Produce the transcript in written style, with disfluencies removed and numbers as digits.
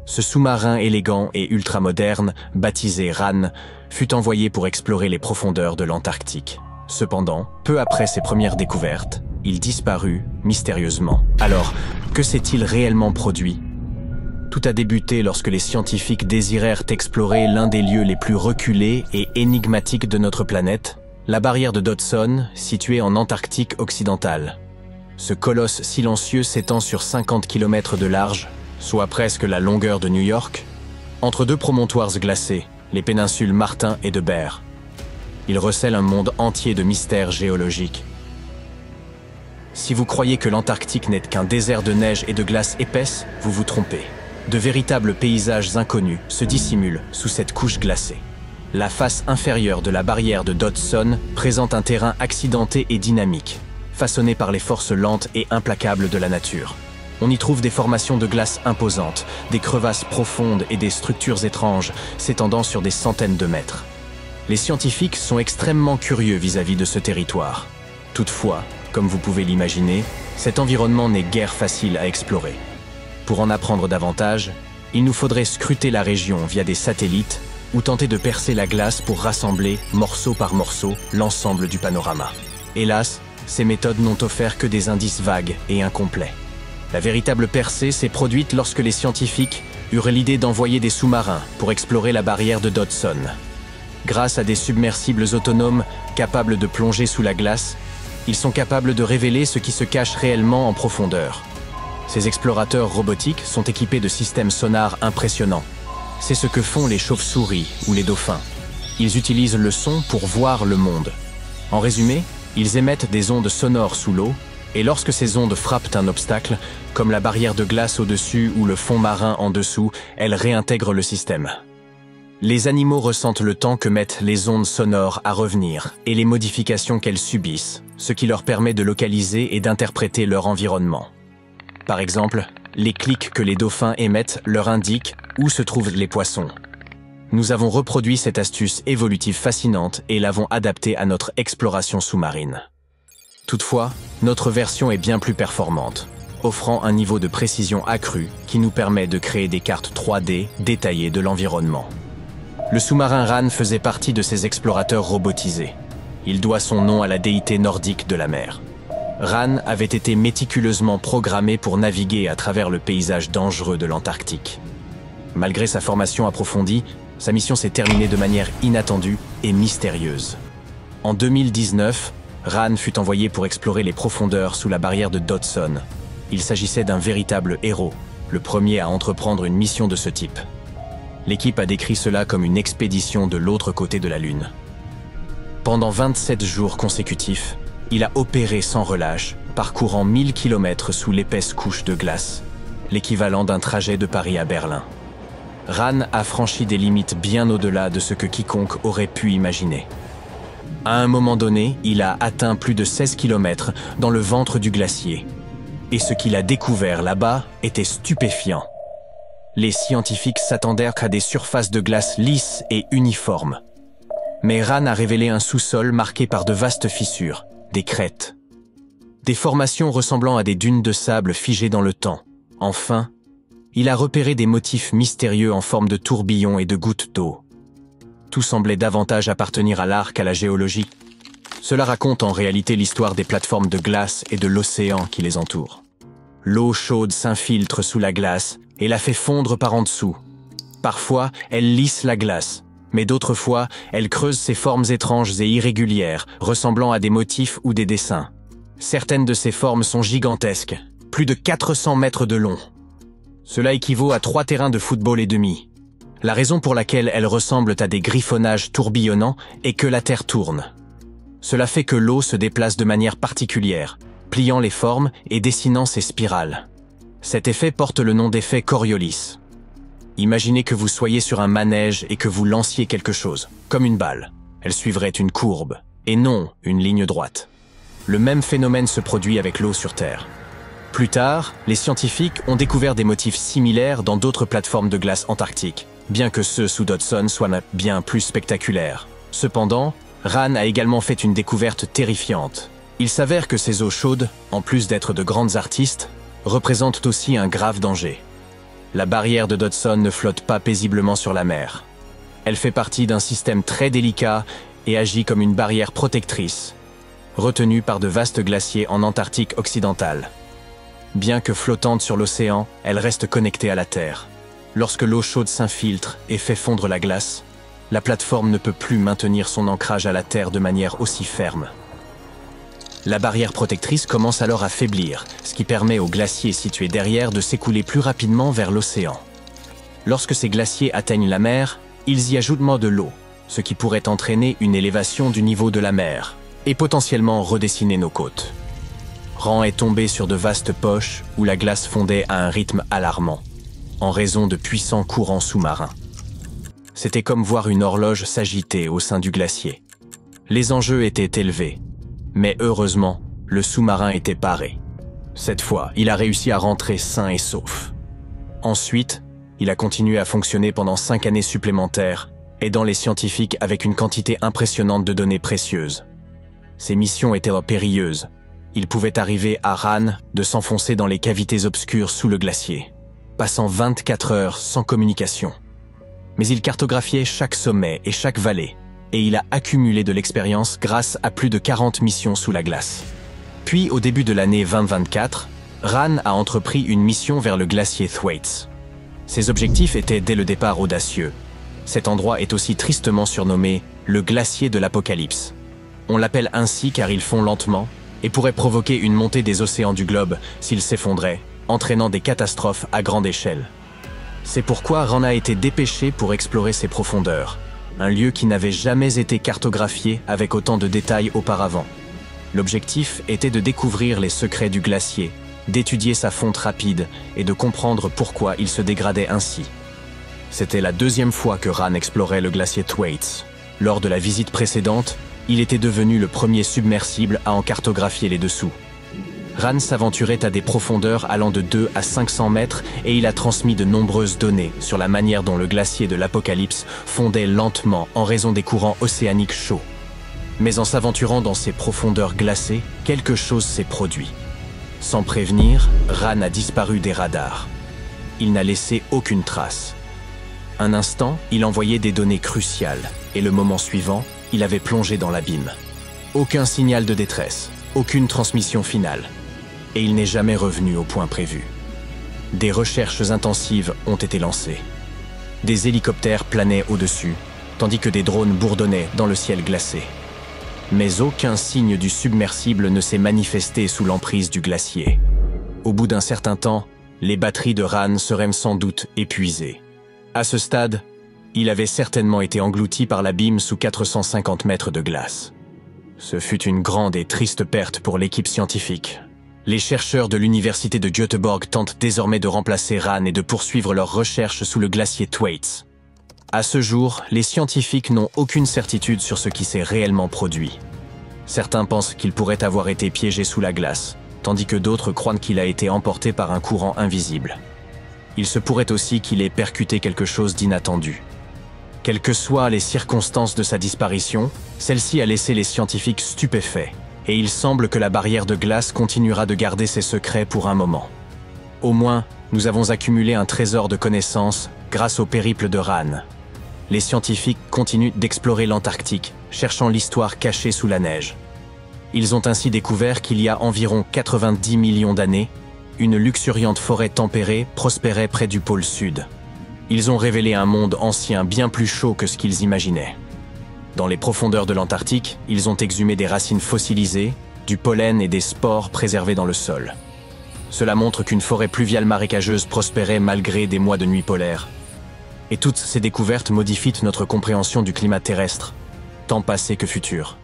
Ce sous-marin élégant et ultramoderne, baptisé RAN, fut envoyé pour explorer les profondeurs de l'Antarctique. Cependant, peu après ses premières découvertes, il disparut mystérieusement. Alors, que s'est-il réellement produit? Tout a débuté lorsque les scientifiques désirèrent explorer l'un des lieux les plus reculés et énigmatiques de notre planète, la barrière de Dodson, située en Antarctique occidentale. Ce colosse silencieux s'étend sur 50 km de large, soit presque la longueur de New York, entre deux promontoires glacés, les péninsules Martin et de Bear. Il recèle un monde entier de mystères géologiques. Si vous croyez que l'Antarctique n'est qu'un désert de neige et de glace épaisse, vous vous trompez. De véritables paysages inconnus se dissimulent sous cette couche glacée. La face inférieure de la barrière de Dodson présente un terrain accidenté et dynamique, façonné par les forces lentes et implacables de la nature. On y trouve des formations de glace imposantes, des crevasses profondes et des structures étranges s'étendant sur des centaines de mètres. Les scientifiques sont extrêmement curieux vis-à-vis de ce territoire. Toutefois, comme vous pouvez l'imaginer, cet environnement n'est guère facile à explorer. Pour en apprendre davantage, il nous faudrait scruter la région via des satellites ou tenter de percer la glace pour rassembler, morceau par morceau, l'ensemble du panorama. Hélas, ces méthodes n'ont offert que des indices vagues et incomplets. La véritable percée s'est produite lorsque les scientifiques eurent l'idée d'envoyer des sous-marins pour explorer la barrière de Dodson. Grâce à des submersibles autonomes capables de plonger sous la glace, ils sont capables de révéler ce qui se cache réellement en profondeur. Ces explorateurs robotiques sont équipés de systèmes sonars impressionnants. C'est ce que font les chauves-souris ou les dauphins. Ils utilisent le son pour voir le monde. En résumé, ils émettent des ondes sonores sous l'eau, et lorsque ces ondes frappent un obstacle, comme la barrière de glace au-dessus ou le fond marin en dessous, elles réintègrent le système. Les animaux ressentent le temps que mettent les ondes sonores à revenir et les modifications qu'elles subissent, ce qui leur permet de localiser et d'interpréter leur environnement. Par exemple, les clics que les dauphins émettent leur indiquent où se trouvent les poissons. Nous avons reproduit cette astuce évolutive fascinante et l'avons adaptée à notre exploration sous-marine. Toutefois, notre version est bien plus performante, offrant un niveau de précision accru qui nous permet de créer des cartes 3D détaillées de l'environnement. Le sous-marin RAN faisait partie de ces explorateurs robotisés. Il doit son nom à la déité nordique de la mer. RAN avait été méticuleusement programmé pour naviguer à travers le paysage dangereux de l'Antarctique. Malgré sa formation approfondie, sa mission s'est terminée de manière inattendue et mystérieuse. En 2019, RAN fut envoyé pour explorer les profondeurs sous la barrière de Dodson. Il s'agissait d'un véritable héros, le premier à entreprendre une mission de ce type. L'équipe a décrit cela comme une expédition de l'autre côté de la Lune. Pendant 27 jours consécutifs, il a opéré sans relâche, parcourant 1000 km sous l'épaisse couche de glace, l'équivalent d'un trajet de Paris à Berlin. RAN a franchi des limites bien au-delà de ce que quiconque aurait pu imaginer. À un moment donné, il a atteint plus de 16 km dans le ventre du glacier. Et ce qu'il a découvert là-bas était stupéfiant. Les scientifiques s'attendèrent à des surfaces de glace lisses et uniformes. Mais RAN a révélé un sous-sol marqué par de vastes fissures, des crêtes. Des formations ressemblant à des dunes de sable figées dans le temps. Enfin, il a repéré des motifs mystérieux en forme de tourbillons et de gouttes d'eau. Tout semblait davantage appartenir à l'art qu'à la géologie. Cela raconte en réalité l'histoire des plateformes de glace et de l'océan qui les entourent. L'eau chaude s'infiltre sous la glace et la fait fondre par en dessous. Parfois, elle lisse la glace, mais d'autres fois, elle creuse ses formes étranges et irrégulières, ressemblant à des motifs ou des dessins. Certaines de ces formes sont gigantesques, plus de 400 mètres de long. Cela équivaut à 3 terrains de football et demi. La raison pour laquelle elles ressemblent à des griffonnages tourbillonnants est que la Terre tourne. Cela fait que l'eau se déplace de manière particulière, pliant les formes et dessinant ses spirales. Cet effet porte le nom d'effet Coriolis. Imaginez que vous soyez sur un manège et que vous lanciez quelque chose, comme une balle. Elle suivrait une courbe, et non une ligne droite. Le même phénomène se produit avec l'eau sur Terre. Plus tard, les scientifiques ont découvert des motifs similaires dans d'autres plateformes de glace antarctique, bien que ceux sous Dodson soient bien plus spectaculaires. Cependant, RAN a également fait une découverte terrifiante. Il s'avère que ces eaux chaudes, en plus d'être de grandes artistes, représentent aussi un grave danger. La barrière de Dodson ne flotte pas paisiblement sur la mer. Elle fait partie d'un système très délicat et agit comme une barrière protectrice, retenue par de vastes glaciers en Antarctique occidentale. Bien que flottante sur l'océan, elle reste connectée à la Terre. Lorsque l'eau chaude s'infiltre et fait fondre la glace, la plateforme ne peut plus maintenir son ancrage à la Terre de manière aussi ferme. La barrière protectrice commence alors à faiblir, ce qui permet aux glaciers situés derrière de s'écouler plus rapidement vers l'océan. Lorsque ces glaciers atteignent la mer, ils y ajoutent de l'eau, ce qui pourrait entraîner une élévation du niveau de la mer et potentiellement redessiner nos côtes. Rand est tombé sur de vastes poches où la glace fondait à un rythme alarmant, en raison de puissants courants sous-marins. C'était comme voir une horloge s'agiter au sein du glacier. Les enjeux étaient élevés, mais heureusement, le sous-marin était paré. Cette fois, il a réussi à rentrer sain et sauf. Ensuite, il a continué à fonctionner pendant 5 années supplémentaires, aidant les scientifiques avec une quantité impressionnante de données précieuses. Ces missions étaient périlleuses. Il pouvait arriver à Rann de s'enfoncer dans les cavités obscures sous le glacier, passant 24 heures sans communication. Mais il cartographiait chaque sommet et chaque vallée, et il a accumulé de l'expérience grâce à plus de 40 missions sous la glace. Puis, au début de l'année 2024, Rann a entrepris une mission vers le glacier Thwaites. Ses objectifs étaient dès le départ audacieux. Cet endroit est aussi tristement surnommé le glacier de l'Apocalypse. On l'appelle ainsi car il fond lentement et pourrait provoquer une montée des océans du globe s'il s'effondrait, entraînant des catastrophes à grande échelle. C'est pourquoi Rann a été dépêché pour explorer ses profondeurs, un lieu qui n'avait jamais été cartographié avec autant de détails auparavant. L'objectif était de découvrir les secrets du glacier, d'étudier sa fonte rapide et de comprendre pourquoi il se dégradait ainsi. C'était la 2e fois que Rann explorait le glacier Thwaites. Lors de la visite précédente, il était devenu le premier submersible à en cartographier les dessous. Rann s'aventurait à des profondeurs allant de 2 à 500 mètres et il a transmis de nombreuses données sur la manière dont le glacier de l'Apocalypse fondait lentement en raison des courants océaniques chauds. Mais en s'aventurant dans ces profondeurs glacées, quelque chose s'est produit. Sans prévenir, Rann a disparu des radars. Il n'a laissé aucune trace. Un instant, il envoyait des données cruciales, et le moment suivant, il avait plongé dans l'abîme. Aucun signal de détresse, aucune transmission finale. Et il n'est jamais revenu au point prévu. Des recherches intensives ont été lancées. Des hélicoptères planaient au-dessus, tandis que des drones bourdonnaient dans le ciel glacé. Mais aucun signe du submersible ne s'est manifesté sous l'emprise du glacier. Au bout d'un certain temps, les batteries de Rann seraient sans doute épuisées. À ce stade, il avait certainement été englouti par l'abîme sous 450 mètres de glace. Ce fut une grande et triste perte pour l'équipe scientifique. Les chercheurs de l'université de Göteborg tentent désormais de remplacer Rann et de poursuivre leurs recherches sous le glacier Thwaites. À ce jour, les scientifiques n'ont aucune certitude sur ce qui s'est réellement produit. Certains pensent qu'il pourrait avoir été piégé sous la glace, tandis que d'autres croient qu'il a été emporté par un courant invisible. Il se pourrait aussi qu'il ait percuté quelque chose d'inattendu. Quelles que soient les circonstances de sa disparition, celle-ci a laissé les scientifiques stupéfaits, et il semble que la barrière de glace continuera de garder ses secrets pour un moment. Au moins, nous avons accumulé un trésor de connaissances grâce au périple de Rann. Les scientifiques continuent d'explorer l'Antarctique, cherchant l'histoire cachée sous la neige. Ils ont ainsi découvert qu'il y a environ 90 millions d'années, une luxuriante forêt tempérée prospérait près du pôle sud. Ils ont révélé un monde ancien bien plus chaud que ce qu'ils imaginaient. Dans les profondeurs de l'Antarctique, ils ont exhumé des racines fossilisées, du pollen et des spores préservés dans le sol. Cela montre qu'une forêt pluviale marécageuse prospérait malgré des mois de nuit polaires. Et toutes ces découvertes modifient notre compréhension du climat terrestre, tant passé que futur.